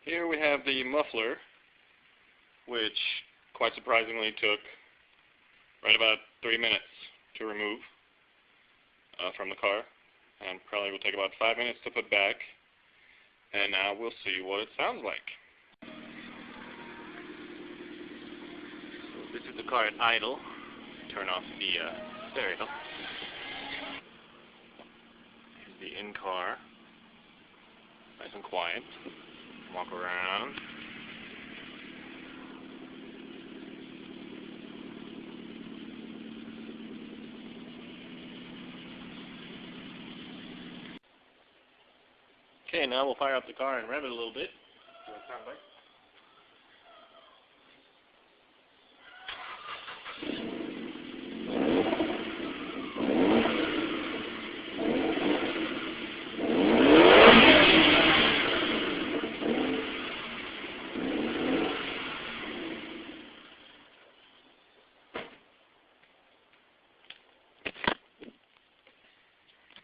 Here we have the muffler, which quite surprisingly took right about 3 minutes to remove from the car, and probably will take about 5 minutes to put back. And now we'll see what it sounds like. So this is the car at idle. Turn off the stereo. Here's the in-car. Nice and quiet. Walk around. Okay, now we'll fire up the car and rev it a little bit. See what it sounds like.